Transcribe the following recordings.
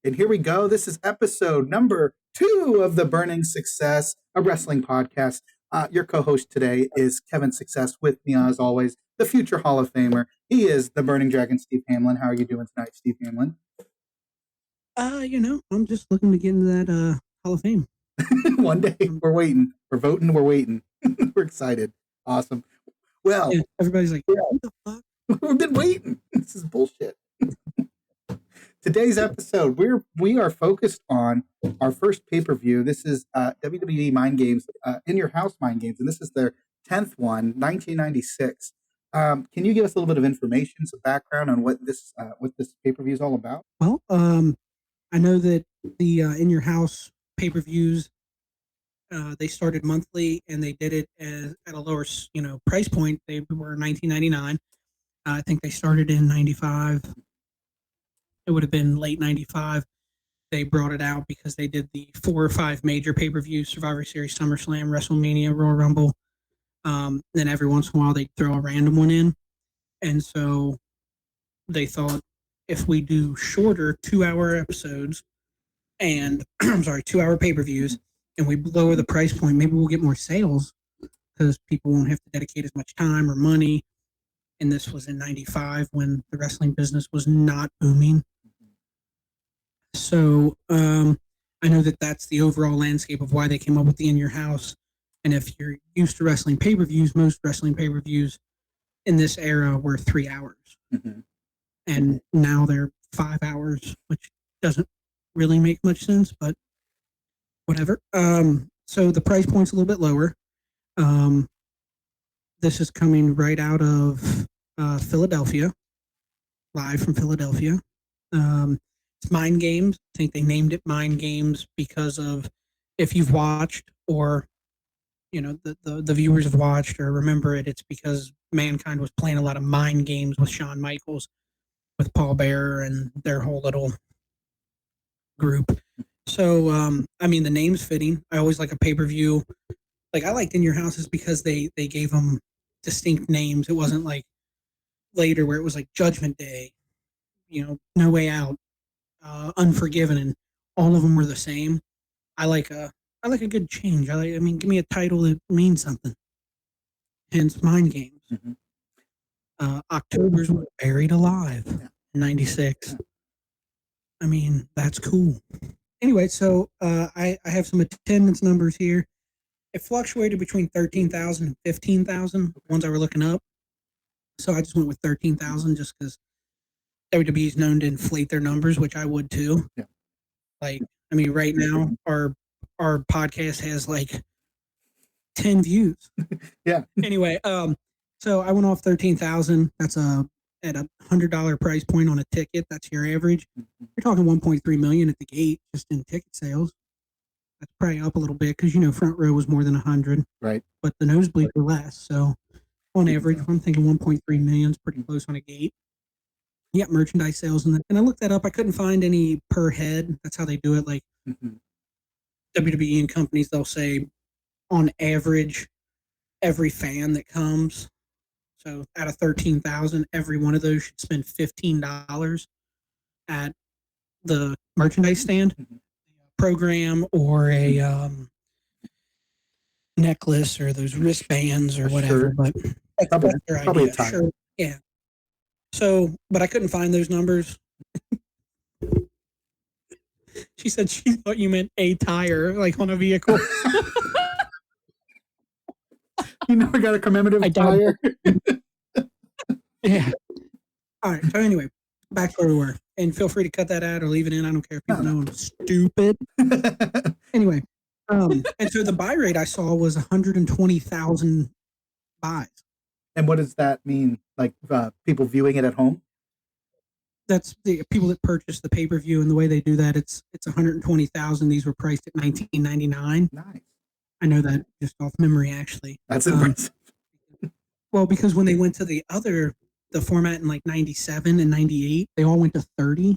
And here we go. This is episode number 2 of the Burning Success, a wrestling podcast. Your co-host today is Kevin Success. With me, as always, the future Hall of Famer. He is the Burning Dragon, Steve Hamlin. How are you doing tonight, Steve Hamlin? I'm just looking to get into that Hall of Fame. One day. We're waiting. We're voting. We're waiting. We're excited. Awesome. Well, yeah, everybody's like, what the fuck? We've been waiting. This is bullshit. Today's episode, we are focused on our first pay-per-view. This is WWE Mind Games, In Your House Mind Games, and this is their 10th one, 1996. Can you give us a little bit of information, some background on what this pay-per-view is all about? Well, I know that the In Your House pay-per-views, they started monthly, and they did it at a lower, price point. They were $19.99. I think they started in 95. It would have been late 95. They brought it out because they did the 4 or 5 major pay-per-views: Survivor Series, SummerSlam, WrestleMania, Royal Rumble. Then every once in a while they'd throw a random one in. And so they thought, if we do shorter 2-hour episodes and 2-hour pay-per-views, and we lower the price point, maybe we'll get more sales because people won't have to dedicate as much time or money. And this was in 95 when the wrestling business was not booming. So I know that that's the overall landscape of why they came up with the In Your House. And if you're used to wrestling pay-per-views, most wrestling pay-per-views in this era were 3 hours. Mm-hmm. And now they're 5 hours, which doesn't really make much sense, but whatever. So the price point's a little bit lower. This is coming right out of Philadelphia, live from Philadelphia. It's Mind Games. I think they named it Mind Games because of, if you've watched, or the viewers have watched or remember it, it's because Mankind was playing a lot of mind games with Shawn Michaels, with Paul Bearer and their whole little group. So the name's fitting. I always like a pay-per-view. Like, I liked In Your Houses because they gave them distinct names. It wasn't like later where it was like Judgment Day, No Way Out, Unforgiven, and all of them were the same. I like a good change. Give me a title that means something. Hence Mind Games. Mm-hmm. October's Buried Alive, 96. That's cool. Anyway, so I have some attendance numbers here. It fluctuated between 13,000 and 15,000, ones I were looking up. So I just went with 13,000 just because WWE is known to inflate their numbers, which I would too. Yeah. Right now our podcast has like 10 views. Yeah. Anyway, so I went off 13,000. That's at a $100 price point on a ticket. That's your average. You're talking 1.3 million at the gate just in ticket sales. That's probably up a little bit because front row was more than 100. Right. But the nosebleeds were less. So on average, I'm thinking 1.3 million is pretty close on a gate. You got merchandise sales and I looked that up. I couldn't find any per head. That's how they do it. Like WWE and companies, they'll say on average, every fan that comes. So out of 13,000, every one of those should spend $15 at the merchandise stand, program, or a necklace, or those wristbands, or whatever. But that's their idea. Sure. Yeah. So, but I couldn't find those numbers. She said she thought you meant a tire, like on a vehicle. You never got a commemorative tire? Yeah. All right. So anyway, back to where we were. And feel free to cut that out or leave it in. I don't care if people know I'm stupid. Anyway. And so the buy rate I saw was 120,000 buys. And what does that mean? Like people viewing it at home? That's the people that purchase the pay-per-view, and the way they do that, it's 120,000. These were priced at $19.99. Nice. I know that just off memory, actually. That's impressive. Well, because when they went to the format in like 97 and 98, they all went to 30,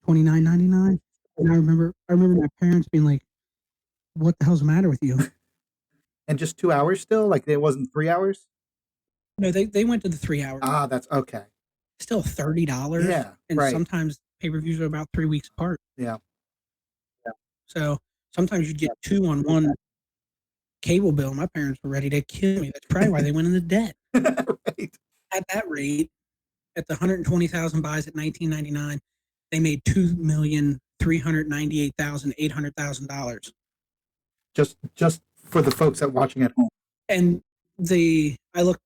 $29.99. And I remember my parents being like, "What the hell's the matter with you?" And just 2 hours still? Like it wasn't 3 hours? No, they went to the 3 hours. Ah, that's okay. Still $30. Yeah, and right. Sometimes pay-per-views are about 3 weeks apart. Yeah. So sometimes you'd get 2 on one cable bill. My parents were ready to kill me. That's probably why they went into debt. Right. At that rate, at the 120,000 buys at 1999, they made $2,398,800,000. Just for the folks that watching at home. And I looked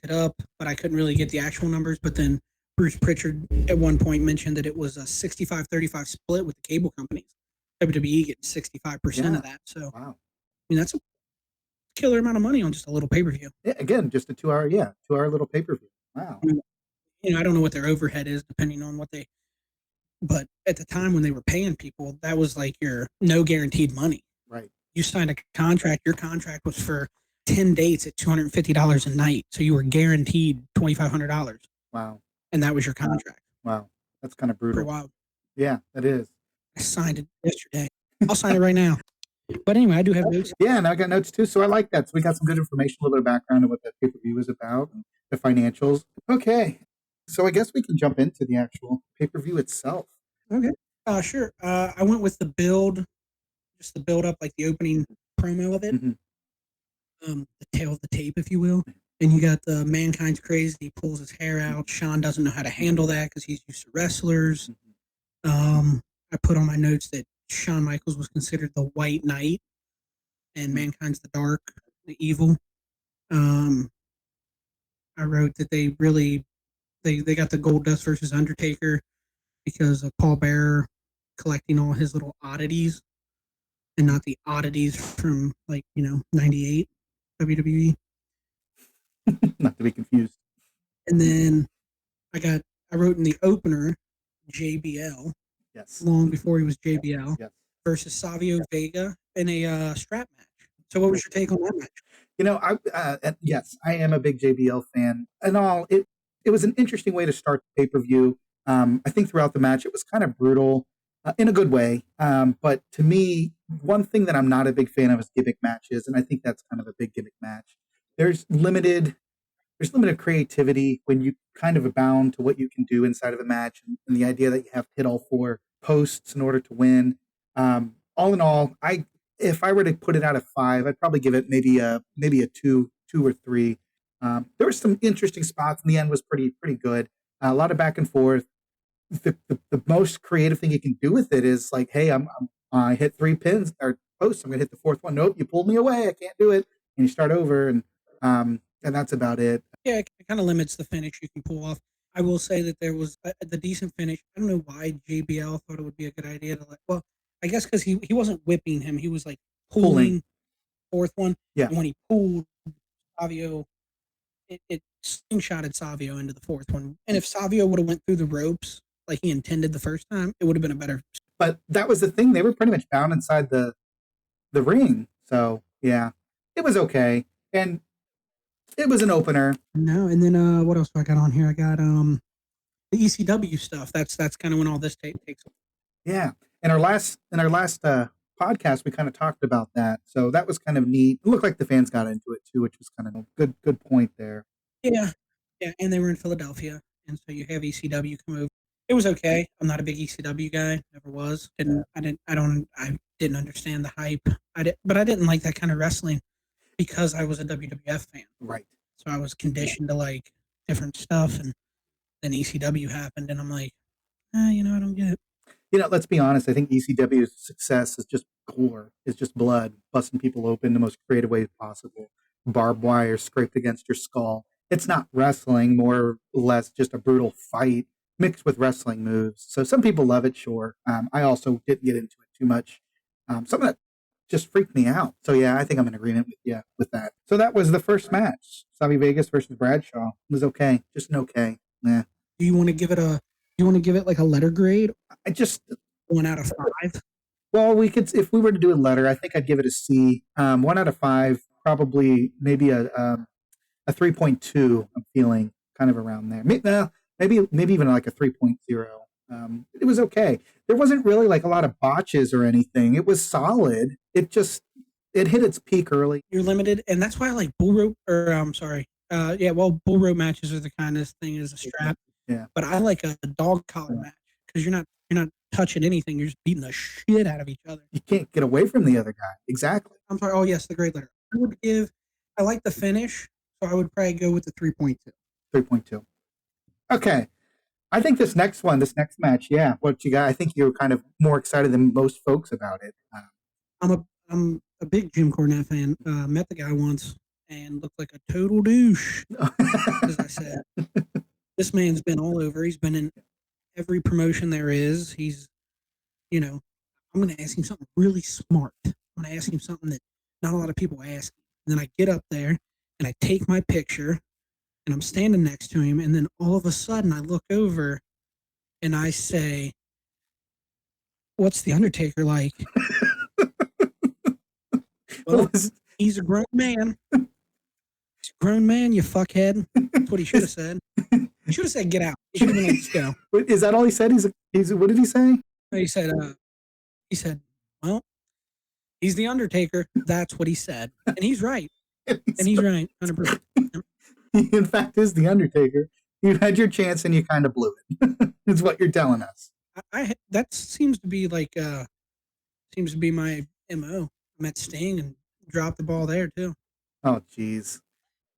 it up, but I couldn't really get the actual numbers. But then Bruce Pritchard at one point mentioned that it was a 65-35 split with the cable companies. WWE getting 65% of that. So, wow. I mean, that's a killer amount of money on just a little pay-per-view. Yeah, again, just a 2-hour little pay-per-view. Wow. I don't know what their overhead is depending on what but at the time when they were paying people, that was like your no guaranteed money. Right. You signed a contract. Your contract was for 10 dates at $250 a night. So you were guaranteed $2,500. Wow. And that was your contract. Wow. That's kind of brutal. For a while. Yeah, that is. I signed it yesterday. I'll sign it right now. But anyway, I do have notes. Yeah, and I got notes too. So I like that. So we got some good information, a little bit of background on what that pay-per-view is about, and the financials. Okay. So I guess we can jump into the actual pay-per-view itself. Okay. Sure. I went with the build, just the build up, like the opening promo of it. Mm-hmm. The tail of the tape, if you will. And you got the Mankind's crazy. He pulls his hair out. Shawn doesn't know how to handle that because he's used to wrestlers. I put on my notes that Shawn Michaels was considered the White Knight, and Mankind's the Dark, the Evil. I wrote that they got the Goldust versus Undertaker because of Paul Bearer collecting all his little oddities, and not the oddities from 98 WWE. Not to be confused. And then I wrote in the opener JBL. Yes. Long before he was JBL. Yes. Versus Savio Vega in a strap match. So what was your take on that match? Yes, I am a big JBL fan. And it was an interesting way to start the pay-per-view. I think throughout the match, it was kind of brutal in a good way. But to me, one thing that I'm not a big fan of is gimmick matches. And I think that's kind of a big gimmick match. There's limited creativity when you kind of are bound to what you can do inside of a match, and the idea that you have to hit all 4 posts in order to win. All in all, if I were to put it out of 5, I'd probably give it maybe a 2 or 3. There were some interesting spots, and the end was pretty good. A lot of back and forth. The most creative thing you can do with it is like, hey, I hit 3 pins or posts. I'm gonna hit the 4th one. Nope, you pulled me away. I can't do it. And you start over, and that's about it. Yeah, it kind of limits the finish you can pull off. I will say that there was the decent finish. I don't know why JBL thought it would be a good idea to I guess because he wasn't whipping him. He was like pulling 4th one. Yeah. And when he pulled Savio, it slingshotted Savio into the 4th one. And if Savio would have went through the ropes like he intended the first time, it would have been a better. But that was the thing. They were pretty much bound inside the ring. So yeah, it was okay. And it was an opener. No, and then what else do I got on here? I got the ECW stuff. That's kind of when all this takes. Yeah, in our last podcast, we kind of talked about that. So that was kind of neat. It looked like the fans got into it too, which was kind of a good point there. Yeah, and they were in Philadelphia, and so you have ECW come over. It was okay. I'm not a big ECW guy. Never was. I didn't understand the hype. But I didn't like that kind of wrestling because I was a WWF fan. Right. So I was conditioned to like different stuff, and then ECW happened, and I'm like, I don't get it. Let's be honest. I think ECW's success is just gore. It's just blood, busting people open the most creative way possible. Barbed wire scraped against your skull. It's not wrestling, more or less just a brutal fight mixed with wrestling moves. So some people love it, sure. I also didn't get into it too much. Some of that just freaked me out. So yeah, I think I'm in agreement with you with that. So that was the first match. Savio Vegas versus Bradshaw. It was okay. Just an okay. Yeah. Do you want to give it like a letter grade? I just 1 out of 5. Well, we could, if we were to do a letter, I think I'd give it a C. 1 out of 5, probably maybe a 3.2. I'm feeling kind of around there. Maybe even like a 3.0. It was okay. There wasn't really like a lot of botches or anything. It was solid. It hit its peak early. You're limited, and that's why I like bull rope. Bull rope matches are the kind of thing as a strap. Yeah. But I like a dog collar match because you're not touching anything. You're just beating the shit out of each other. You can't get away from the other guy. Exactly. I'm sorry. Oh yes, the great letter. I like the finish, so I would probably go with the 3.2. 3.2. Okay. I think this next match, yeah. What you got? I think you're kind of more excited than most folks about it. I'm a big Jim Cornette fan. Met the guy once and looked like a total douche. As I said, this man's been all over. He's been in every promotion there is. He's, I'm going to ask him something really smart. I'm going to ask him something that not a lot of people ask. And then I get up there and I take my picture and I'm standing next to him. And then all of a sudden I look over and I say, "What's the Undertaker like?" Well, he's a grown man. He's a grown man, you fuckhead. That's what he should have said. He should have said, "Get out." He should have been like, "Let's go." Is that all he said? He's what did he say? He said, "Well, he's the Undertaker." That's what he said. And he's right. And he's right. 100%. He, in fact, is the Undertaker. You had your chance and you kind of blew it. Is what you're telling us. That seems to be my MO. I met Sting and dropped the ball there too. Oh, jeez.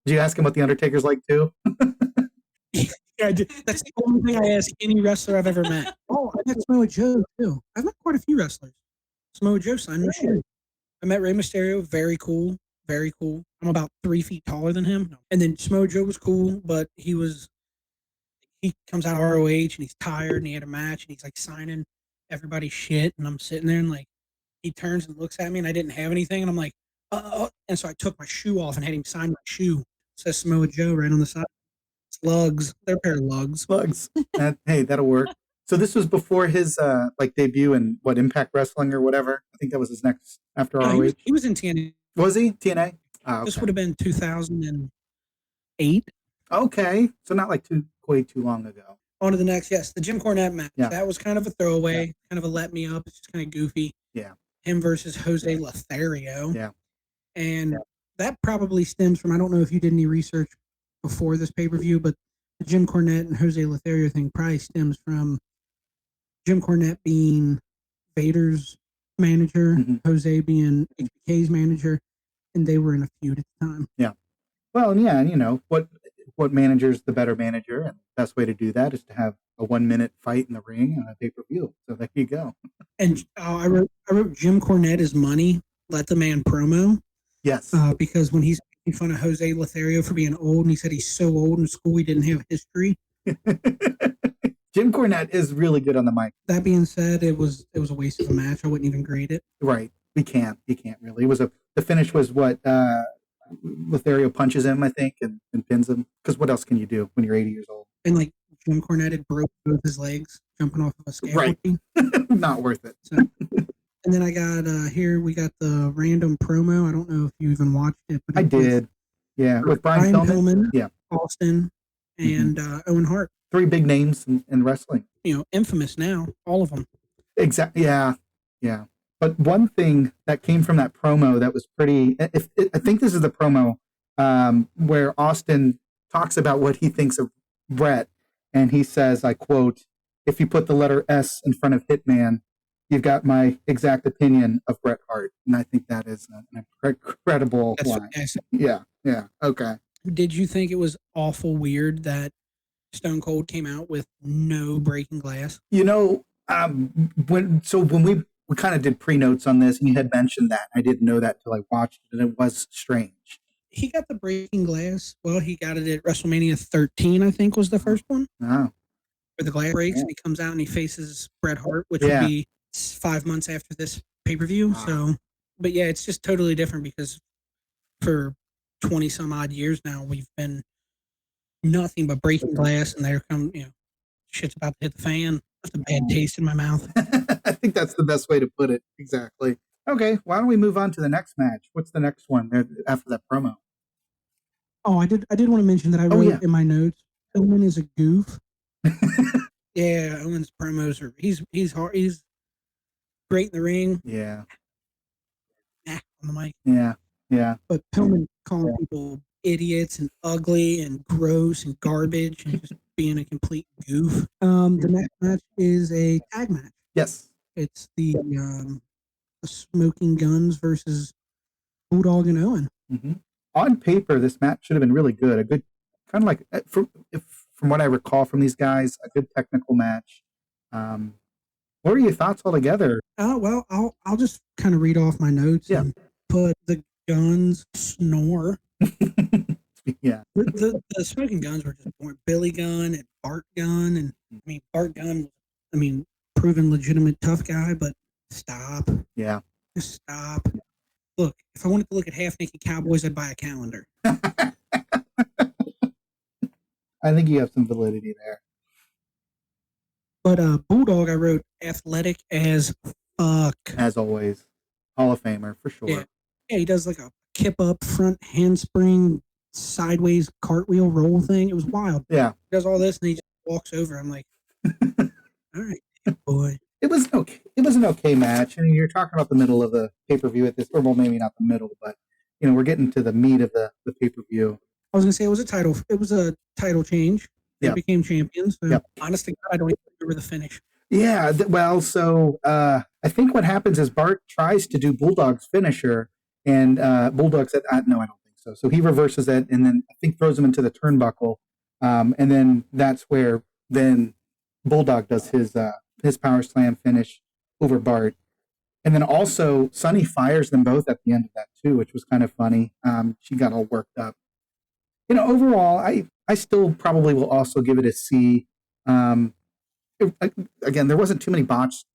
Did you ask him what the Undertaker's like too? Yeah, I did. That's the only thing I ask any wrestler I've ever met. Oh, I met Samoa Joe too. I've met quite a few wrestlers. Samoa Joe signed my shoe. I met Rey Mysterio. Very cool. Very cool. I'm about 3 feet taller than him. And then Samoa Joe was cool, but he comes out of ROH and he's tired and he had a match and he's like signing everybody's shit. And I'm sitting there and like, he turns and looks at me and I didn't have anything. And I'm like, oh. And so I took my shoe off and had him sign my shoe. It says Samoa Joe right on the side. It's lugs. They're a pair of lugs. Lugs. Hey, that'll work. So this was before his debut in Impact Wrestling or whatever. I think that was his next after ROH. He was in TNA. Was he? TNA? Oh, okay. This would have been 2008. Okay. So not like way too long ago. On to the next. Yes, the Jim Cornette match. Yeah. That was kind of a throwaway, kind of a let me up. It's just kind of goofy. Yeah. Him versus Jose Lothario. Yeah. And that probably stems from, I don't know if you did any research before this pay-per-view, but the Jim Cornette and Jose Lothario thing probably stems from Jim Cornette being Vader's manager, Jose being HBK's manager, and they were in a feud at the time. Yeah. Well, yeah, what manager's the better manager, and the best way to do that is to have a 1-minute fight in the ring on a pay-per-view. So there you go. And I wrote Jim Cornette is money. Let the man promo. Yes. Because when he's making fun of Jose Lothario for being old, and he said he's so old in school he didn't have history. Jim Cornette is really good on the mic. That being said, it was a waste of a match. I wouldn't even grade it. Right. You can't really. It was the finish was what Lothario punches him, I think, and pins him. Because what else can you do when you're 80 years old? And like Jim Cornette had broke both his legs jumping off of a Right. scaffolding. Not worth it. So, and then I got we got the random promo. I don't know if you even watched it, but I did. Yeah, with Brian Pillman. Yeah, Austin, and Owen Hart. 3 big names in wrestling. Infamous now, all of them. Exactly. Yeah. But one thing that came from that promo that was pretty. I think this is the promo where Austin talks about what he thinks of Bret, and he says, I quote, "If you put the letter S in front of Hitman, you've got my exact opinion of Bret Hart." And I think that is an incredible line. Fantastic. Yeah. Okay. Did you think it was awful weird that Stone Cold came out with no breaking glass? When we kind of did pre-notes on this, and you had mentioned that. I didn't know that till I watched it, and it was strange. He got the breaking glass. Well, he got it at WrestleMania 13, I think was the first one. Oh. Where the glass breaks, and he comes out and he faces Bret Hart, which would be 5 months after this pay-per-view. So, but yeah, it's just totally different because for 20 some odd years now, we've been nothing but breaking glass, and there come, shit's about to hit the fan. With a bad taste in my mouth. I think that's the best way to put it. Exactly. Okay, why don't we move on to the next match? What's the next one after that promo? Oh, I did want to mention that I wrote in my notes, Owen is a goof. Yeah, Owen's promos are he's hard. He's great in the ring. Yeah. On the mic. Yeah. But Pillman calling people idiots and ugly and gross and garbage and just being a complete goof. The next match is a tag match. Yes. It's the Smoking Guns versus Bulldog and Owen. Mm-hmm. On paper, this match should have been really good. A good, kind of like, from what I recall from these guys, a good technical match. What are your thoughts altogether? Well, I'll just kind of read off my notes and put the Guns snore. Yeah. The Smoking Guns were just born. Billy Gunn and Bart Gunn, and I mean Bart Gunn. I mean, proven legitimate tough guy, but stop. Yeah. Just stop. Look, if I wanted to look at half naked cowboys, I'd buy a calendar. I think you have some validity there. But Bulldog, I wrote athletic as fuck. As always. Hall of Famer, for sure. Yeah, he does like a kip up front handspring, sideways cartwheel roll thing. It was wild. Yeah. He does all this and he just walks over. I'm like, all right, boy. It was an okay match. I mean, you're talking about the middle of the pay-per-view at this, or well, maybe not the middle, but we're getting to the meat of the pay-per-view. I was gonna say it was a title change. They became champions. So honest to God, I don't even remember the finish. Yeah, so I think what happens is Bart tries to do Bulldog's finisher, and Bulldog said, "No, I don't think so." So he reverses it, and then I think throws him into the turnbuckle, and then that's where then Bulldog does his power slam finish over Bart, and then also Sunny fires them both at the end of that too, which was kind of funny. She got all worked up. Overall, I still probably will also give it a C. Again, there wasn't too many botched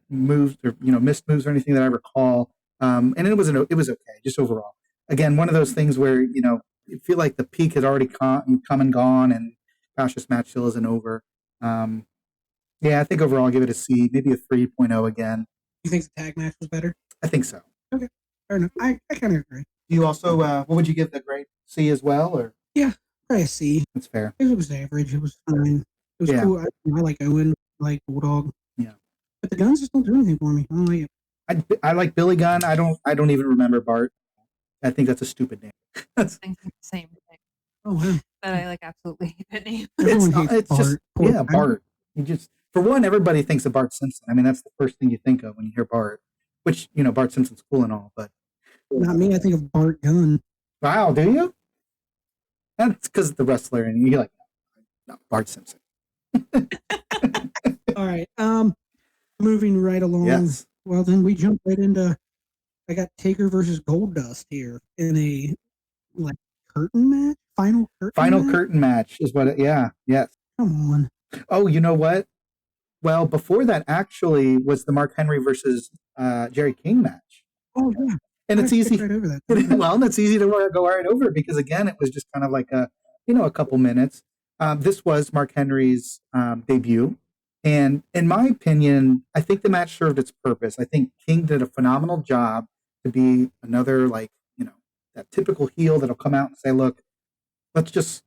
moves or missed moves or anything that I recall, and it was okay just overall. Again, one of those things where you feel like the peak has already come and gone, and gosh, this match still isn't over. Yeah, I think overall I'll give it a C, maybe a 3.0 again. You think the tag match was better? I think so. Okay, fair enough. I kind of agree. You also, what would you give the grade? C as well, or? Yeah, probably a C. That's fair. It was average. It was fine. It was cool. I like Owen. I like Bulldog. Yeah. But the Guns just don't do anything for me. I don't like it. I like Billy Gunn. I don't even remember Bart. I think that's a stupid name. I'm thinking the same thing. Oh wow. But I actually hate that name. It's just Bart. You just, for one, everybody thinks of Bart Simpson. I mean, that's the first thing you think of when you hear Bart. Which Bart Simpson's cool and all, but not me. I think of Bart Gunn. Wow, do you? That's because of the wrestler, and you're like, no, Bart Simpson. All right. Moving right along. Yes. Well, then we jump right into. I got Taker versus Goldust here in a curtain match. Final curtain match is what. Yes. Come on. Oh, you know what? Well, before that actually was the Mark Henry versus Jerry King match. Oh yeah. And it's easy. Right over that. Well, it's easy to go right over because again, it was just kind of like a couple minutes. This was Mark Henry's debut, and in my opinion, I think the match served its purpose. I think King did a phenomenal job to be another that typical heel that'll come out and say, "Look, let's just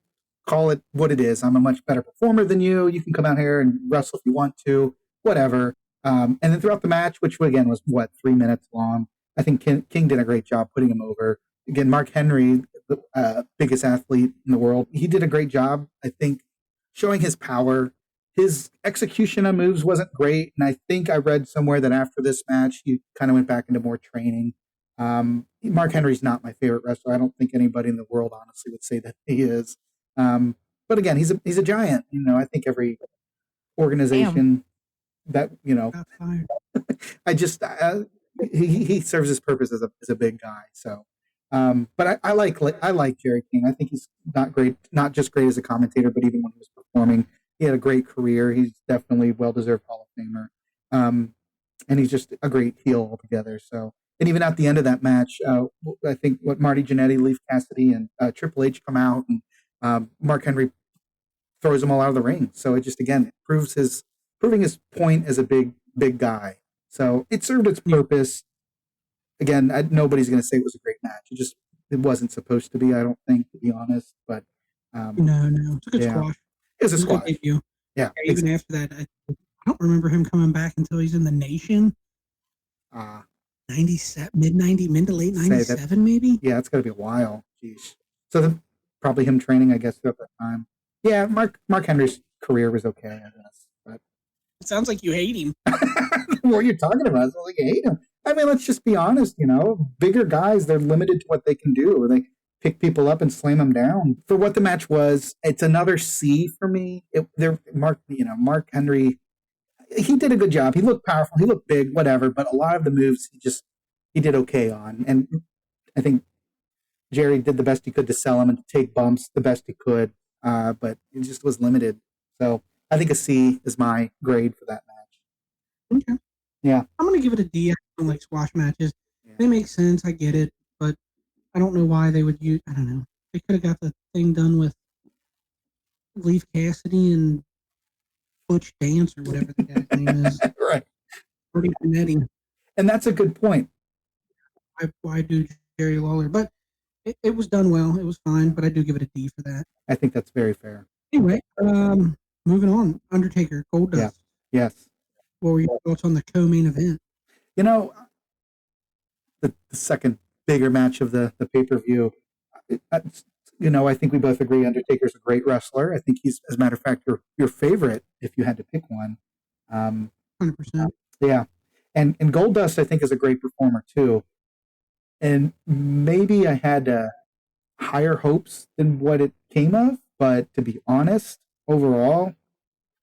call it what it is. I'm a much better performer than you. You can come out here and wrestle if you want to, whatever." And then throughout the match, which again was 3 minutes long. I think King did a great job putting him over. Again, Mark Henry, the biggest athlete in the world, he did a great job, I think, showing his power. His execution on moves wasn't great, and I think I read somewhere that after this match, he kind of went back into more training. Mark Henry's not my favorite wrestler. I don't think anybody in the world honestly would say that he is. But again, he's a giant. I think every organization that I just. He serves his purpose as a big guy. So, but I like Jerry King. I think he's not just great as a commentator, but even when he was performing, he had a great career. He's definitely well-deserved Hall of Famer. And he's just a great heel altogether. So, and even at the end of that match, I think Marty Jannetty, Leif Cassidy, and Triple H come out, and Mark Henry throws them all out of the ring. So it just again proving his point as a big guy. So it served its purpose. Again, nobody's going to say it was a great match. It wasn't supposed to be, I don't think, to be honest. But no, it's a good squash. It's a squash. Yeah. Even after that, I don't remember him coming back until he's in the Nation. 97, mid to late 97, maybe. Yeah, it's got to be a while. Jeez. So probably him training, I guess, throughout that time. Yeah, Mark Henry's career was okay, I guess. But It sounds like you hate him. what are you talking about? It's like I hate him. I mean, let's just be honest. Bigger guys, they're limited to what they can do. They pick people up and slam them down. For what the match was, it's another C for me. Mark Henry, he did a good job. He looked powerful. He looked big, whatever. But a lot of the moves, he did okay on. And I think Jerry did the best he could to sell him and to take bumps the best he could. But it just was limited. So I think a C is my grade for that match. Okay. Yeah. I'm going to give it a D. I don't like squash matches. Yeah. They make sense. I get it. But I don't know why they would use, I don't know. They could have got the thing done with Leaf Cassidy and Butch Dance or whatever the guy's name is. Right. Marty Jannetty. And that's a good point. Why do Jerry Lawler? But it was done well. It was fine, but I do give it a D for that. I think that's very fair. Anyway, moving on. Undertaker, Goldust. Yeah. Yes. What were your thoughts on the co-main event? The second bigger match of the pay-per-view, I think we both agree Undertaker's a great wrestler. I think he's, as a matter of fact, your favorite if you had to pick one. 100%. Yeah. And Goldust, I think, is a great performer, too. And maybe I had higher hopes than what it came of, but to be honest, overall,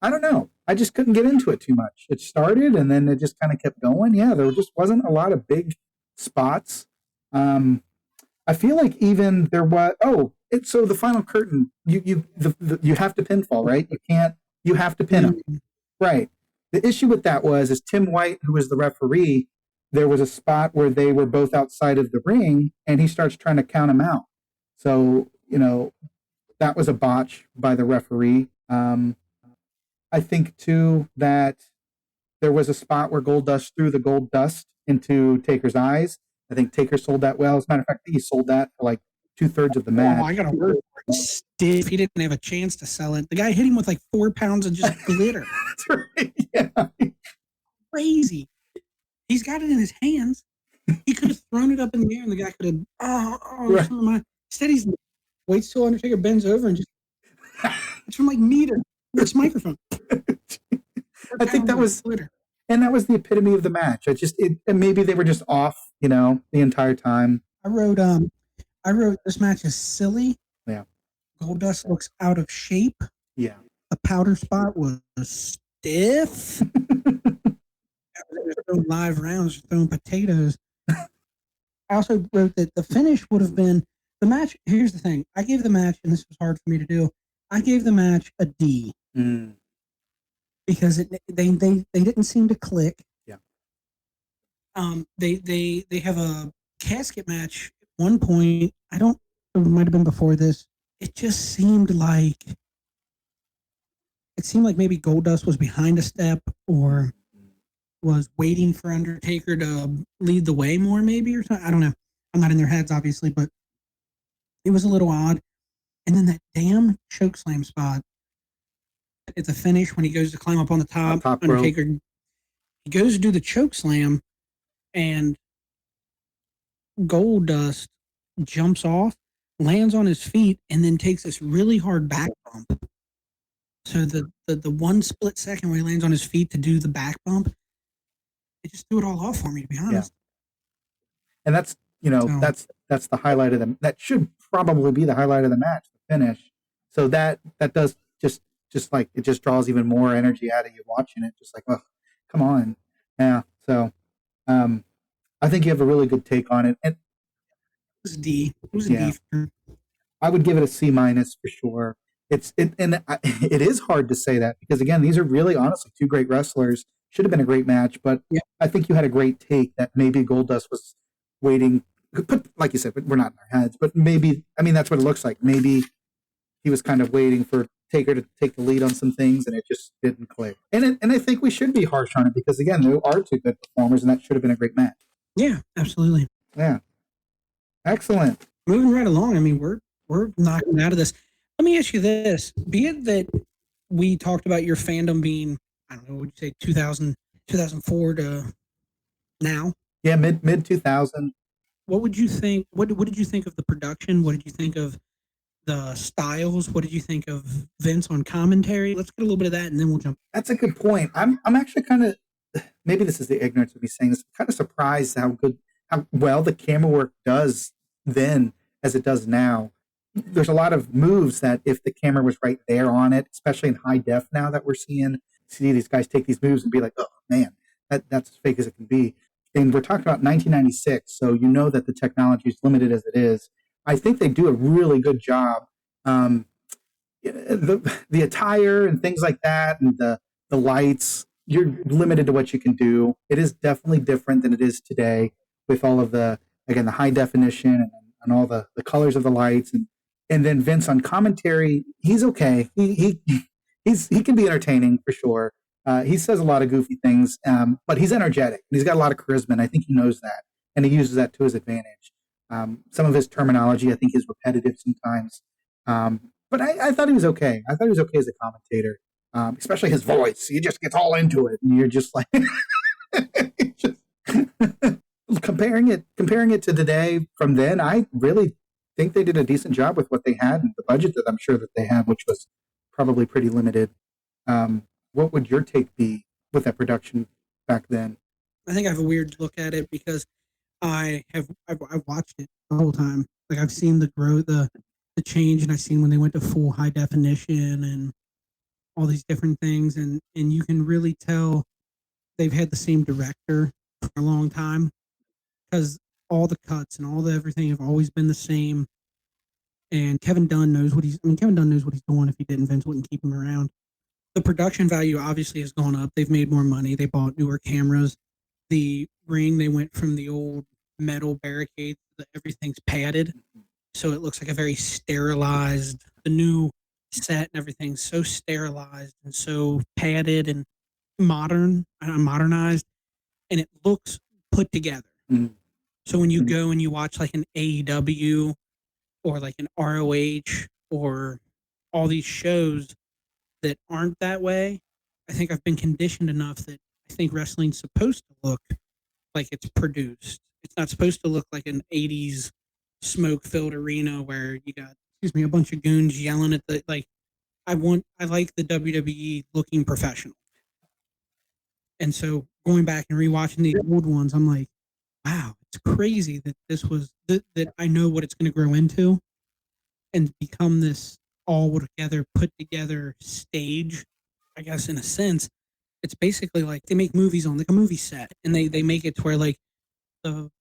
I don't know. I just couldn't get into it too much. It started, and then it just kind of kept going. Yeah, there just wasn't a lot of big spots. I feel like even there was. So the final curtain, you have to pinfall, right? You have to pin him, right? The issue with that is Tim White, who was the referee. There was a spot where they were both outside of the ring, and he starts trying to count him out. So that was a botch by the referee. I think, too, that there was a spot where Goldust threw the gold dust into Taker's eyes. I think Taker sold that well. As a matter of fact, he sold that for like 2/3 of the match. Oh, I got a word for it. Stiff. He didn't have a chance to sell it. The guy hit him with like 4 pounds of just glitter. That's right. Yeah. Crazy. He's got it in his hands. He could have thrown it up in the air, and the guy could have. Right. Instead, he waits till Undertaker bends over and just. It's from like me to this microphone. I think that was, and that was the epitome of the match. And maybe they were just off, the entire time. I wrote this match is silly. Yeah. Goldust looks out of shape. Yeah. The powder spot was stiff. Throwing live rounds, throwing potatoes. I also wrote that the finish would have been the match. Here's the thing. I gave the match, and this was hard for me to do. I gave the match a D. Because they didn't seem to click. Yeah. They have a casket match at one point. It might have been before this. It just seemed like maybe Goldust was behind a step or was waiting for Undertaker to lead the way more, maybe, or something. I don't know. I'm not in their heads, obviously, but it was a little odd. And then that damn chokeslam spot at the finish when he goes to climb up on the top Undertaker, he goes to do the chokeslam, and Goldust jumps off, lands on his feet, and then takes this really hard back bump. So the one split second where he lands on his feet to do the back bump, it just threw it all off for me, to be honest. Yeah. And that's that's the highlight of them. That should probably be the highlight of the match, the finish. So that does just like it just draws even more energy out of you watching it. Just like, oh, come on. Yeah. So I think you have a really good take on it. And it was a D. It was a D. I would give it a C- for sure. It is hard to say that because again, these are really honestly two great wrestlers. Should have been a great match, but I think you had a great take that maybe Goldust was waiting. But like you said, we're not in our heads, but maybe that's what it looks like. Maybe he was kind of waiting for Taker to take the lead on some things, and it just didn't click. And I think we should be harsh on it because again, they are two good performers, and that should have been a great match. Yeah, absolutely. Yeah, excellent. Moving right along. I mean, we're knocking out of this. Let me ask you this: be it that we talked about your fandom being, I don't know, would you say 2004 to now? Yeah, mid 2000. What would you think? What did you think of the production? What did you think of the styles. What did you think of Vince on commentary? Let's get a little bit of that, and then we'll jump. That's a good point. I'm actually kind of, maybe this is the ignorance of me saying this, kind of surprised how well the camera work does then as it does now. There's a lot of moves that if the camera was right there on it, especially in high def now that we're see these guys take these moves and be like, oh man, that's as fake as it can be. And we're talking about 1996, so you know that the technology is limited as it is. I think they do a really good job. The attire and things like that, and the lights, you're limited to what you can do. It is definitely different than it is today with all of the high definition and all the colors of the lights, and then Vince on commentary, he's okay. He can be entertaining for sure. He says a lot of goofy things, but he's energetic. He's got a lot of charisma, and I think he knows that, and he uses that to his advantage. Some of his terminology, I think, is repetitive sometimes. But I thought he was okay. I thought he was okay as a commentator, especially his voice. He just gets all into it, and you're just like, just comparing it to today from then. I really think they did a decent job with what they had and the budget that I'm sure that they had, which was probably pretty limited. What would your take be with that production back then? I think I have a weird look at it because I've watched it the whole time. Like I've seen the growth, the change, and I've seen when they went to full high definition and all these different things, and you can really tell they've had the same director for a long time because all the cuts and all the everything have always been the same. And Kevin Dunn knows what he's doing. If he didn't, Vince wouldn't keep him around. The production value obviously has gone up. They've made more money. They bought newer cameras. The ring, they went from the old metal barricades that everything's padded, so it looks like a very sterilized. The new set and everything's so sterilized and so padded and modernized, and it looks put together. Mm-hmm. So when you go and you watch like an AEW or like an ROH or all these shows that aren't that way, I think I've been conditioned enough that I think wrestling's supposed to look like it's produced. It's not supposed to look like an 80s smoke-filled arena where you got, a bunch of goons yelling at the, like, I like the WWE looking professional. And so going back and rewatching the old ones, I'm like, wow, it's crazy that this was, that I know what it's going to grow into and become this all together, put together stage, I guess, in a sense. It's basically like they make movies on like a movie set, and they make it to where like the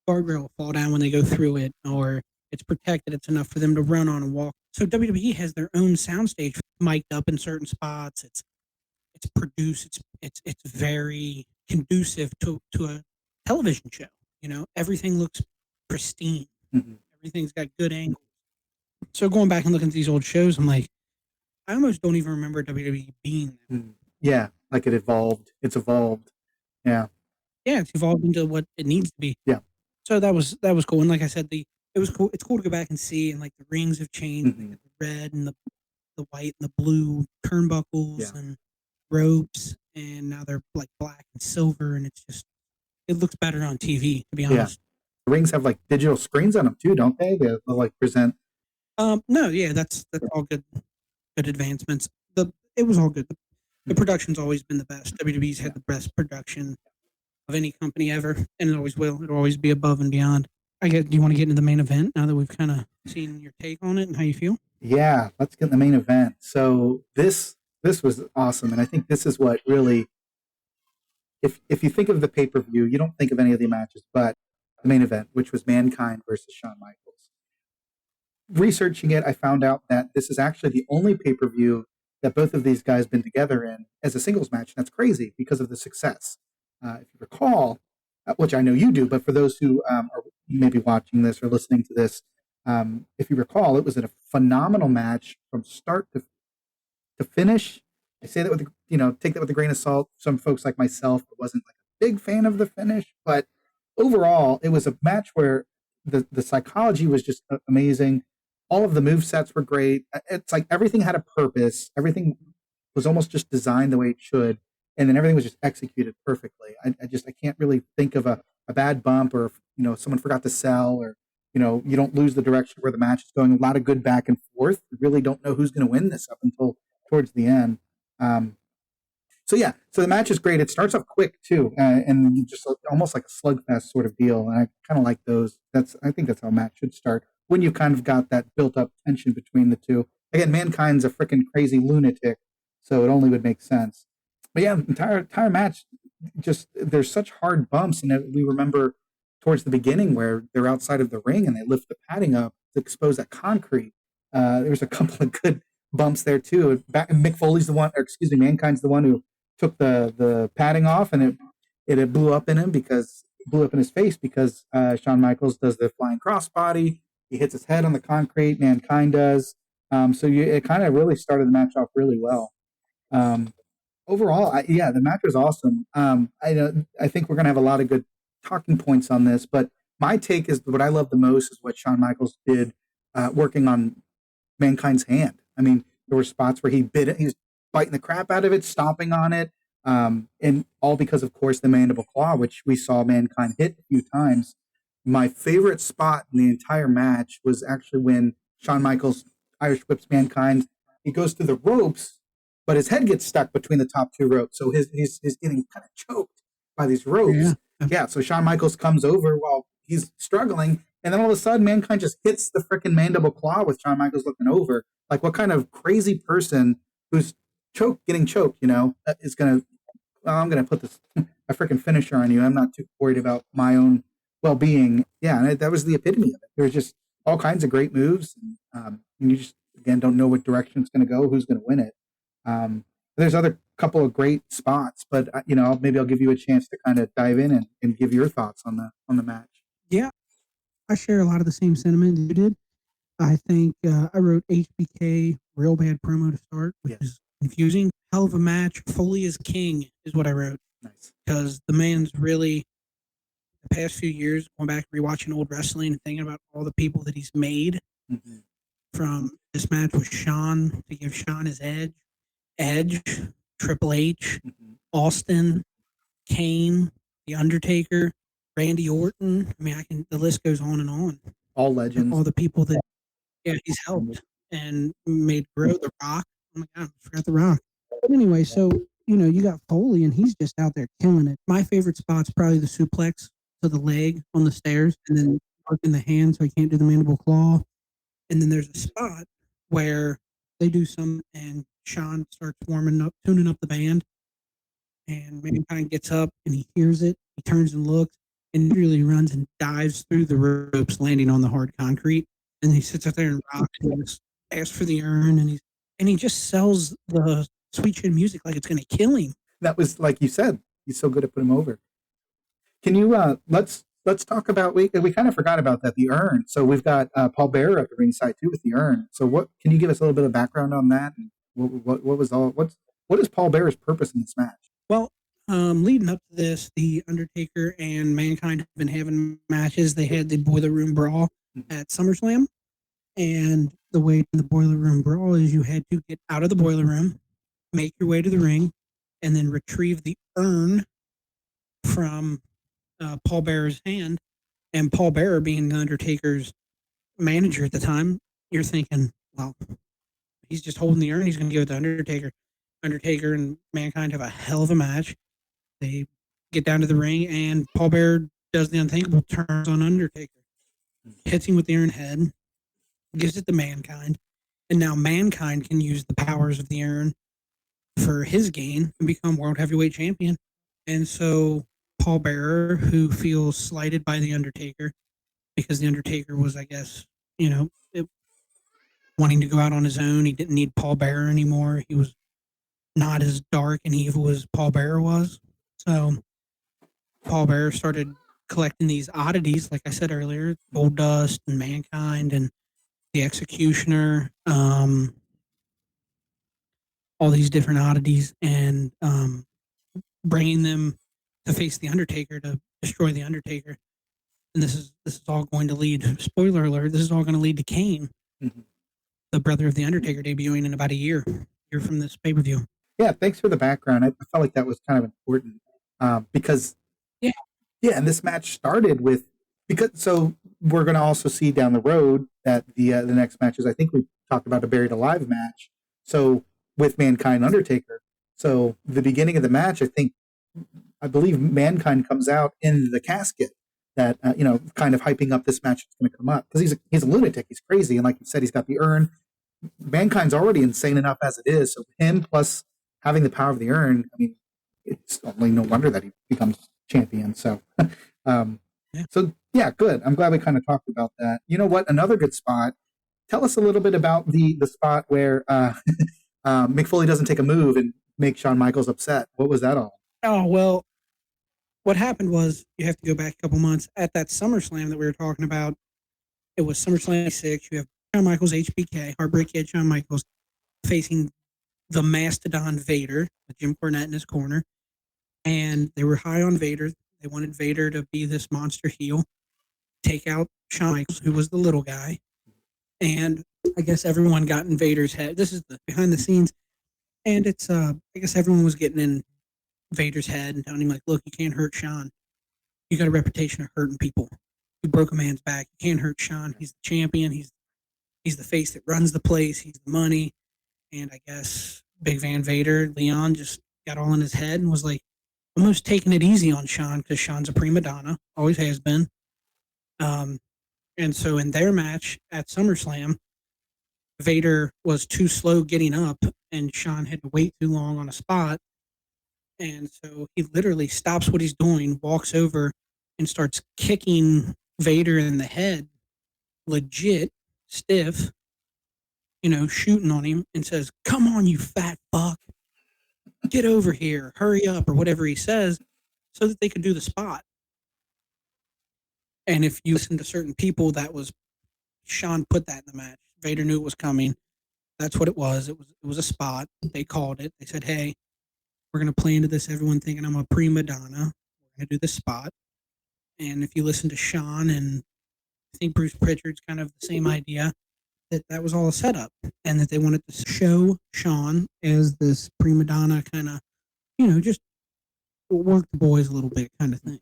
guardrail will fall down when they go through it, or it's protected. It's enough for them to run on and walk. So WWE has their own soundstage mic'd up in certain spots. It's produced. It's very conducive to a television show. Everything looks pristine. Mm-hmm. Everything's got good angles. So going back and looking at these old shows, I'm like, I almost don't even remember WWE being there. Yeah, like it evolved. It's evolved. Yeah. Yeah, it's evolved into what it needs to be. Yeah. So that was cool. And like I said, it was cool. It's cool to go back and see, and like the rings have changed. Mm-hmm. They got the red and the white and the blue turnbuckles and ropes, and now they're like black and silver, and it looks better on TV, to be honest. The rings have like digital screens on them too, don't they? They'll like present. No, yeah, that's all good advancements. It was all good. The production's always been the best. WWE's had the best production of any company ever, and it always will. It'll always be above and beyond. Do you want to get into the main event now that we've kind of seen your take on it and how you feel? Yeah, let's get in the main event. So this was awesome, and I think this is what really, if you think of the pay-per-view, you don't think of any of the matches, but the main event, which was Mankind versus Shawn Michaels. Researching it, I found out that this is actually the only pay-per-view that both of these guys been together in as a singles match. And that's crazy because of the success. If you recall, which I know you do, but for those who are maybe watching this or listening to this, if you recall, it was a phenomenal match from start to finish. I say that with, take that with a grain of salt. Some folks like myself wasn't like a big fan of the finish, but overall, it was a match where the psychology was just amazing. All of the move sets were great. It's like everything had a purpose. Everything was almost just designed the way it should. And then everything was just executed perfectly. I can't really think of a bad bump or, someone forgot to sell or you don't lose the direction where the match is going. A lot of good back and forth. You really don't know who's going to win this up until towards the end. So the match is great. It starts off quick too, and you just almost like a slugfest sort of deal. And I kind of like those. I think that's how a match should start, when you've kind of got that built up tension between the two. Again, Mankind's a freaking crazy lunatic, so it only would make sense. But yeah, entire match, just there's such hard bumps, and we remember towards the beginning where they're outside of the ring and they lift the padding up to expose that concrete. There's a couple of good bumps there too. Mick Foley's the one, or excuse me, Mankind's the one who took the padding off, and it blew up in his face because Shawn Michaels does the flying crossbody. He hits his head on the concrete. Mankind does. It kind of really started the match off really well. Overall, the match was awesome. I think we're gonna have a lot of good talking points on this, but my take is what I love the most is what Shawn Michaels did working on Mankind's hand. I mean, there were spots where he bit it. He was biting the crap out of it, stomping on it, and all because, of course, the mandible claw, which we saw Mankind hit a few times. My favorite spot in the entire match was actually when Shawn Michaels Irish whips Mankind. He goes through the ropes, but his head gets stuck between the top two ropes, so he's getting kind of choked by these ropes. Yeah, so Shawn Michaels comes over while he's struggling, and then all of a sudden, Mankind just hits the freaking mandible claw with Shawn Michaels looking over. Like, what kind of crazy person who's getting choked, is going to, I'm going to put a freaking finisher on you. I'm not too worried about my own well-being. Yeah, and that was the epitome of it. There's just all kinds of great moves, and you just, again, don't know what direction it's going to go, who's going to win it. There's other couple of great spots, but, maybe I'll give you a chance to kind of dive in and give your thoughts on the match. Yeah, I share a lot of the same sentiment you did. I think I wrote HBK, real bad promo to start, which is confusing. Hell of a match. Foley is king is what I wrote. Nice. Because the man's really, the past few years, going back rewatching old wrestling and thinking about all the people that he's made from this match with Shawn to give Shawn his Edge, Triple H, Austin, Kane, The Undertaker, Randy Orton. I mean, the list goes on and on. All legends. All the people that he's helped and made grow. The Rock. Oh my God, I forgot The Rock. But anyway, so, you got Foley and he's just out there killing it. My favorite spot's probably the suplex to the leg on the stairs and then in the hand so he can't do the mandible claw. And then there's a spot where they do some and Shawn starts tuning up the band, and Mankind gets up and he hears it. He turns and looks and literally runs and dives through the ropes, landing on the hard concrete. And he sits out there and rocks and asks for the urn, and he just sells the sweet chin music like it's going to kill him. That was, like you said, he's so good at putting him over. Can you let's talk about, we kind of forgot about that, the urn. So we've got Paul Bearer at the ringside too with the urn. So what can you give us a little bit of background on that? And what is Paul Bearer's purpose in this match? Well, leading up to this, the Undertaker and Mankind have been having matches. They had the Boiler Room Brawl at SummerSlam, and the way to the Boiler Room Brawl is you had to get out of the boiler room, make your way to the ring, and then retrieve the urn from Paul Bearer's hand. And Paul Bearer, being the Undertaker's manager at the time, you're thinking, well, he's just holding the urn. He's going to give it to Undertaker. Undertaker and Mankind have a hell of a match. They get down to the ring, and Paul Bearer does the unthinkable, turns on Undertaker, hits him with the urn head, gives it to Mankind, and now Mankind can use the powers of the urn for his gain and become World Heavyweight Champion. And so Paul Bearer, who feels slighted by the Undertaker, because the Undertaker was, I guess, wanting to go out on his own. He didn't need Paul Bearer anymore. He was not as dark and evil as Paul Bearer was. So Paul Bearer started collecting these oddities, like I said earlier, Goldust and Mankind and the Executioner, all these different oddities, and bringing them to face the Undertaker to destroy the Undertaker. And this is all going to lead, spoiler alert, this is all going to lead to Kane, the brother of the Undertaker, debuting in about a year from this pay-per-view. Yeah, thanks for the background. I felt like that was kind of important because, and this match started with, so we're going to also see down the road that the next matches, I think we talked about a Buried Alive match. So with Mankind Undertaker. So the beginning of the match, I believe Mankind comes out in the casket that, kind of hyping up this match that's going to come up. Because he's a lunatic. He's crazy. And like you said, he's got the urn. Mankind's already insane enough as it is. So him plus having the power of the urn, I mean, it's only no wonder that he becomes champion. So, good. I'm glad we kind of talked about that. You know what? Another good spot. Tell us a little bit about the spot where Mick Foley doesn't take a move and make Shawn Michaels upset. What was that all? Oh, well, what happened was, you have to go back a couple months, at that SummerSlam that we were talking about. It was SummerSlam 6. You have Shawn Michaels, HBK, Heartbreak Kid Shawn Michaels, facing the Mastodon Vader with Jim Cornette in his corner. And they were high on Vader. They wanted Vader to be this monster heel, take out Shawn Michaels, who was the little guy. And I guess everyone got in Vader's head. This is the behind the scenes. And it's, I guess everyone was getting in Vader's head and telling him, like, look, you can't hurt Shawn. You got a reputation of hurting people. You broke a man's back. You can't hurt Shawn. He's the champion. He's the face that runs the place. He's the money. And I guess Big Van Vader, Leon, just got all in his head and was like, almost taking it easy on Shawn, because Shawn's a prima donna, always has been. And so in their match at SummerSlam, Vader was too slow getting up, and Shawn had to wait too long on a spot. And so he literally stops what he's doing, walks over, and starts kicking Vader in the head, legit, stiff, shooting on him, and says, come on, you fat fuck. Get over here, hurry up, or whatever he says, so that they could do the spot. And if you listen to certain people, that was Shawn put that in the match. Vader knew it was coming. That's what it was. It was a spot. They called it. They said, hey, we're going to play into this. Everyone thinking I'm a prima donna. We're going to do this spot. And if you listen to Shawn, and I think Bruce Pritchard's kind of the same idea, that was all a setup, and that they wanted to show Shawn as this prima donna kind of, just work the boys a little bit kind of thing.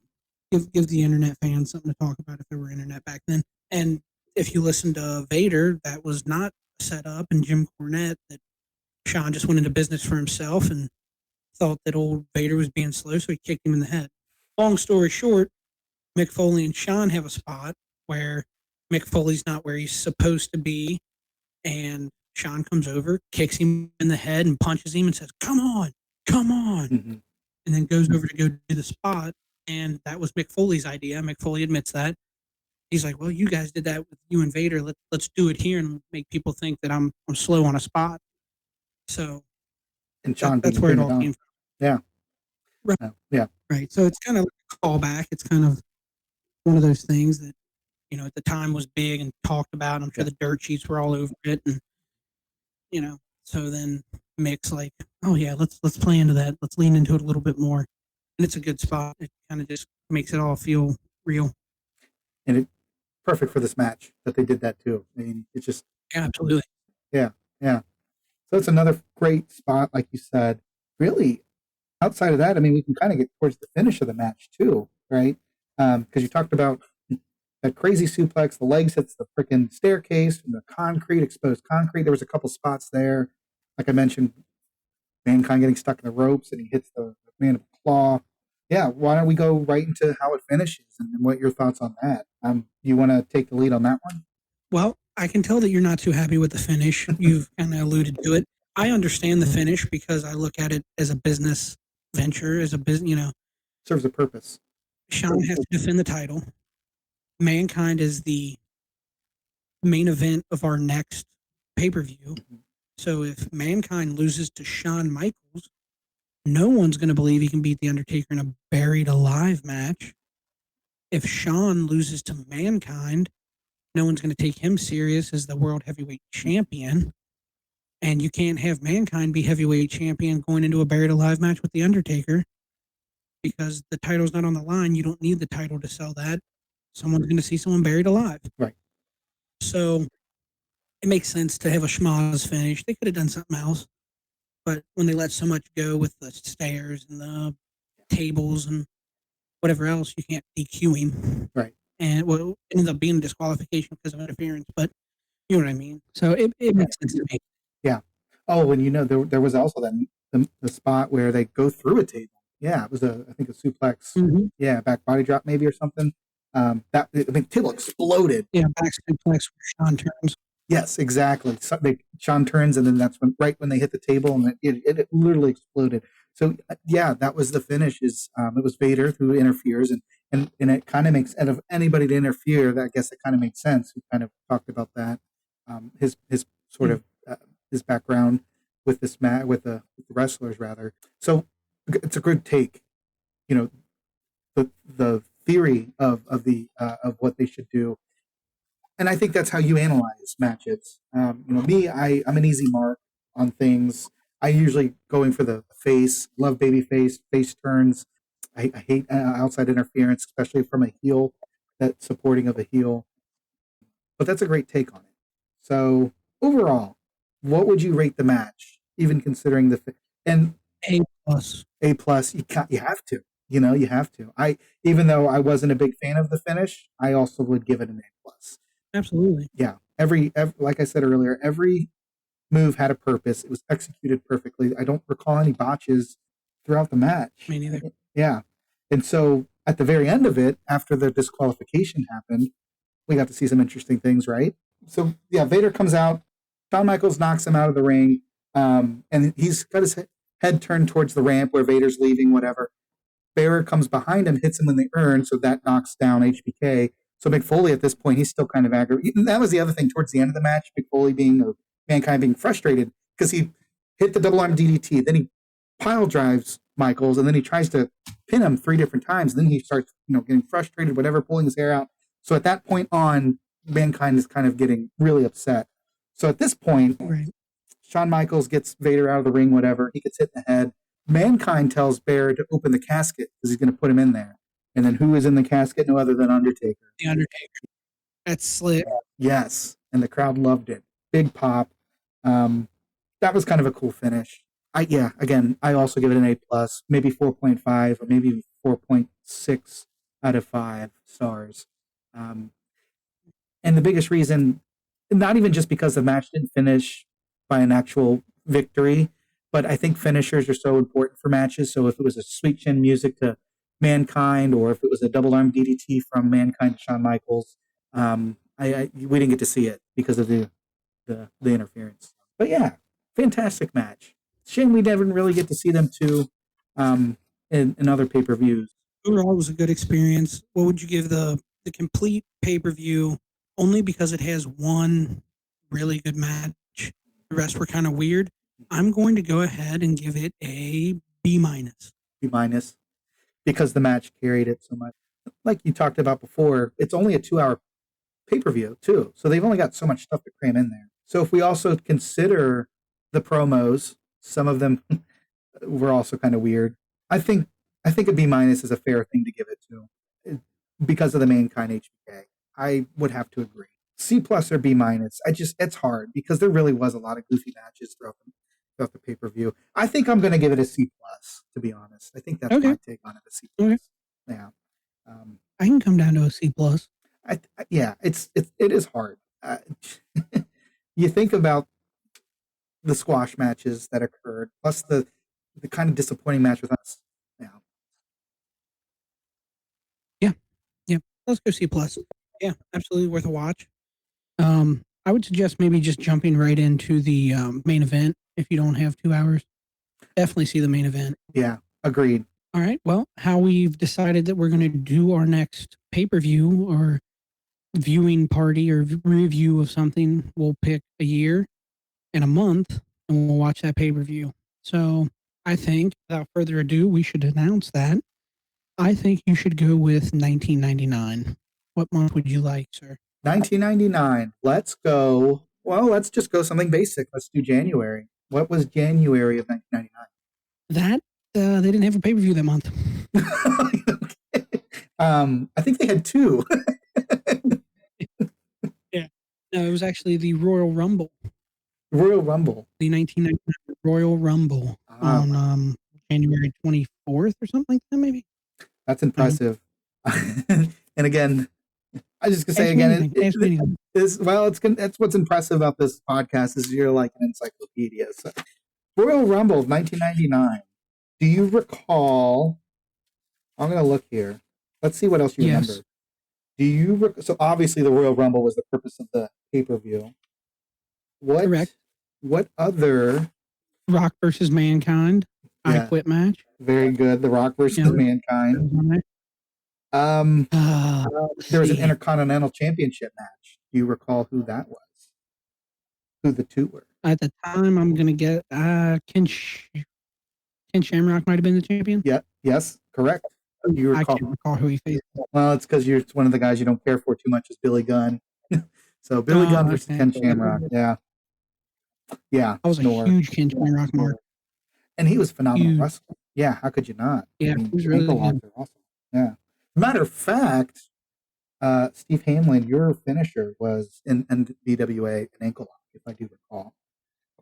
Give the internet fans something to talk about if there were internet back then. And if you listen to Vader, that was not a setup, and Jim Cornette, that Shawn just went into business for himself and thought that old Vader was being slow, so he kicked him in the head. Long story short, Mick Foley and Shawn have a spot where Mick Foley's not where he's supposed to be, and Shawn comes over, kicks him in the head, and punches him and says, come on, and then goes over to go do the spot. And that was Mick Foley's idea. Mick Foley admits that. He's like, well, you guys did that with you and Vader. Let's do it here and make people think that I'm slow on a spot. So, and Shawn, that's where it all came from. Yeah. Right. Yeah. Right. So it's kind of like a callback. It's kind of one of those things that, at the time was big and talked about. I'm sure the dirt sheets were all over it. And, so then Mick's like, oh yeah, let's play into that. Let's lean into it a little bit more. And it's a good spot. It kind of just makes it all feel real. And it's perfect for this match that they did that too. I mean, it's just... Absolutely. Yeah. So it's another great spot, like you said. Really, outside of that, I mean, we can kind of get towards the finish of the match too, right? Because you talked about that crazy suplex, the legs hits the freaking staircase, and the exposed concrete. There was a couple spots there. Like I mentioned, Mankind getting stuck in the ropes, and he hits the mandible claw. Yeah, why don't we go right into how it finishes and what your thoughts on that? You want to take the lead on that one? Well, I can tell that you're not too happy with the finish. You've kind of alluded to it. I understand the finish because I look at it as a business venture, as a business, serves a purpose. Shawn has to defend the title. Mankind is the main event of our next pay-per-view. So if Mankind loses to Shawn Michaels, no one's going to believe he can beat The Undertaker in a buried alive match. If Shawn loses to Mankind, no one's going to take him serious as the World Heavyweight Champion. And you can't have Mankind be Heavyweight Champion going into a buried alive match with The Undertaker, because the title's not on the line. You don't need the title to sell that. Someone's going to see someone buried alive. Right. So it makes sense to have a schmoz finish. They could have done something else. But when they let so much go with the stairs and the tables and whatever else, you can't DQ him. Right. and well, it ended up being a disqualification because of interference, but you know what I mean. So it makes sense to me. Yeah. Oh, and there was also the spot where they go through a table. Yeah, it was I think a suplex. Mm-hmm. Yeah, back body drop maybe or something. Table exploded. Yeah, back suplex where Shawn turns. Yes, exactly. So Shawn turns, and then that's right when they hit the table, and it literally exploded. So yeah, that was the finish. It was Vader who interferes, and it kind of makes, out of anybody to interfere, that I guess it kind of makes sense. We kind of talked about that. His sort of his background with this with the wrestlers rather. So it's a good take. The theory of what they should do. And I think that's how you analyze matches. Me, I'm an easy mark on things. I usually going for the face, love baby face turns. I hate outside interference, especially from a heel, that supporting of a heel. But that's a great take on it. So overall, what would you rate the match, even considering and A plus. A plus? You have to. You have to. Even though I wasn't a big fan of the finish, I also would give it an A plus. Absolutely. Yeah. Every like I said earlier, every move had a purpose. It was executed perfectly. I don't recall any botches throughout the match. Me neither. Yeah. And so at the very end of it, after the disqualification happened, we got to see some interesting things, right? So yeah, Vader comes out. Shawn Michaels knocks him out of the ring. And he's got his head turned towards the ramp where Vader's leaving, whatever. Bearer comes behind him, hits him in the urn, so that knocks down HBK. So Mick Foley at this point, he's still kind of aggravated. That was the other thing towards the end of the match, Mick Foley Mankind being frustrated because he hit the double arm DDT, then he pile drives Michaels, and then he tries to pin him 3 different times. And then he starts, getting frustrated, whatever, pulling his hair out. So at that point on, Mankind is kind of getting really upset. So at this point, right, Shawn Michaels gets Vader out of the ring, whatever. He gets hit in the head. Mankind tells Bear to open the casket because he's going to put him in there. And then who is in the casket? No other than Undertaker. The Undertaker. That's slick. Yes. And the crowd loved it. Big pop. That was kind of a cool finish. Again, I also give it an A plus, maybe 4.5 or maybe 4.6 out of 5 stars. And the biggest reason, not even just because the match didn't finish by an actual victory, but I think finishers are so important for matches. So if it was a sweet chin music to Mankind, or if it was a double arm DDT from Mankind to Shawn Michaels, we didn't get to see it because of the interference. But yeah, fantastic match. Shame we never really get to see them two in other pay-per-views. Overall, it was a good experience. What would you give the complete pay-per-view? Only because it has one really good match. The rest were kind of weird. I'm going to go ahead and give it a B minus. B minus, because the match carried it so much. Like you talked about before, it's only a 2-hour pay-per-view too, so they've only got so much stuff to cram in there. So if we also consider the promos, some of them were also kind of weird. I think a B minus is a fair thing to give it to, because of the Mankind HBK. I would have to agree. C plus or B minus. It's hard because there really was a lot of goofy matches throughout the pay-per-view. I think I'm going to give it a C plus, to be honest. I think that's my take on it, a C plus. Okay. Yeah. I can come down to a C plus. It is hard. You think about the squash matches that occurred, plus the kind of disappointing match with us. Yeah. Let's go C plus. Yeah, absolutely worth a watch. I would suggest maybe just jumping right into the main event if you don't have 2 hours. Definitely see the main event. Yeah, agreed. All right. Well, how we've decided that we're going to do our next pay-per-view or viewing party or review of something, we'll pick a year and a month and we'll watch that pay-per-view. So I think without further ado, we should announce that. I think you should go with 1999. What month would you like, sir? 1999. Let's go. Well, let's just go something basic. Let's do January. What was January of 1999? That they didn't have a pay-per-view that month. Okay. I think they had 2. Yeah. No, it was actually the Royal Rumble. Royal Rumble. The 1999 Royal Rumble on January 24th or something like that, maybe. That's impressive. And again, I just gonna say Ask me again, anything. Ask me anything. that's what's impressive about this podcast is you're like an encyclopedia. So, Royal Rumble of 1999. Do you recall? I'm gonna look here. Let's see what else you Yes. remember. Do you so obviously the Royal Rumble was the purpose of the pay-per-view. Correct. What other Rock versus Mankind. I Yeah. Quit match. very good The Rock versus Yeah. Mankind? There was an See. Intercontinental Championship match. Do you recall who that was? Who the two were? At the time, I'm gonna get Ken Shamrock might have been the champion. Yeah. Yes. Correct. You I recall? can't recall who he faced. Well, it's because you're one of the guys you don't care for too much is Billy Gunn. So Billy Gunn versus okay. Ken Shamrock. Yeah. Yeah. I was a Snore. huge Ken Shamrock mark. And he was phenomenal Huge. wrestler. Yeah. How could you not? Yeah, he was really ankle good. locks are awesome. Yeah. Matter of fact, Steve Hamlin, your finisher was in BWA an ankle lock, if I do recall.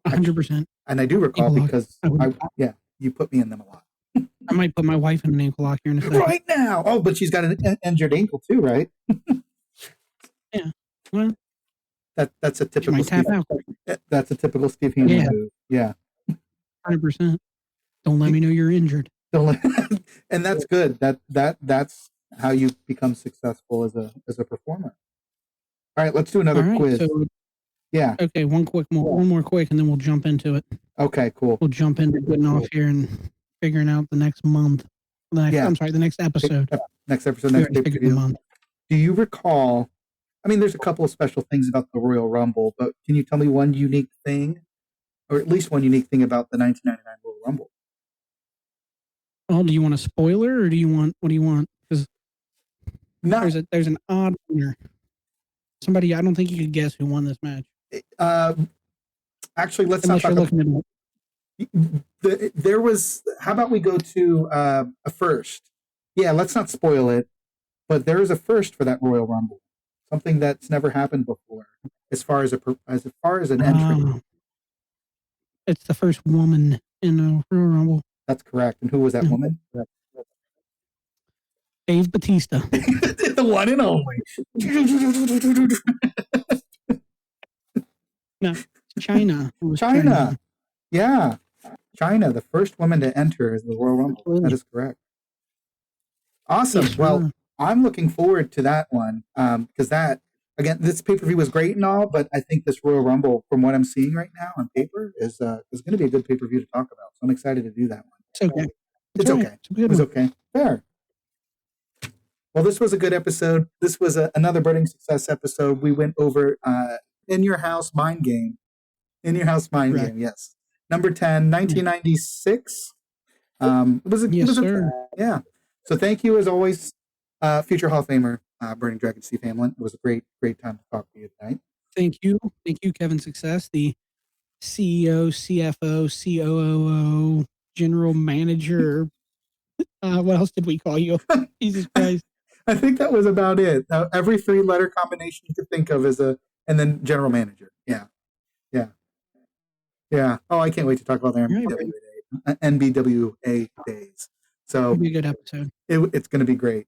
100%. And I do recall Ankle lock. because you put me in them a lot. I might put my wife in an ankle lock here in a second. Right now. Oh, but she's got an injured ankle too, right? Yeah. Well, that's a she typical might tap Steve, out. that's a typical Steve Hamlin Yeah. move. Yeah. 100%. Don't let me know you're injured. And that's good. That's how you become successful as a performer. All right, let's do another All right. quiz. So, Yeah. okay, one more quick, and then we'll jump into it. Okay, cool. We'll jump into getting off here and figuring out the next month. I'm sorry, the next episode. Next episode, We next already figured the pay-per-view. month. Do you recall? I mean, there's a couple of special things about the Royal Rumble, but can you tell me one unique thing, or at least one unique thing about the 1999 Royal Rumble? Well, do you want a spoiler, or what do you want? Because there's an odd winner. Somebody I don't think you could guess who won this match. Actually, let's Unless not you're talk looking at it. there was. How about we go to a first? Yeah, let's not spoil it, but there is a first for that Royal Rumble, something that's never happened before, as far as an entry. It's the first woman in a Royal Rumble. That's correct. And who was that woman? Dave Bautista. The one and only. No, China. It was China. Yeah. China, the first woman to enter the Royal Rumble. Absolutely. That is correct. Awesome. Yes, Well, I'm looking forward to that one because again, this pay-per-view was great and all, but I think this Royal Rumble, from what I'm seeing right now on paper, is going to be a good pay-per-view to talk about. So I'm excited to do that one. It's okay. It's okay. It was okay. Fair. Well, this was a good episode. This was another Burning Success episode. We went over In Your House Mind Game. In Your House Mind Game, yes. Number 10, 1996. Yeah. So thank you, as always, future Hall of Famer, Burning Dragon Steve Hamlin. It was a great time to talk to you tonight. Thank you, Kevin Success, the CEO, CFO, COO, General Manager. What else did we call you? Jesus Christ. I think that was about it. Every 3-letter combination you could think of and then General Manager. Yeah. Oh, I can't wait to talk about their NBWA days. So It'll be a good episode. It's going to be great.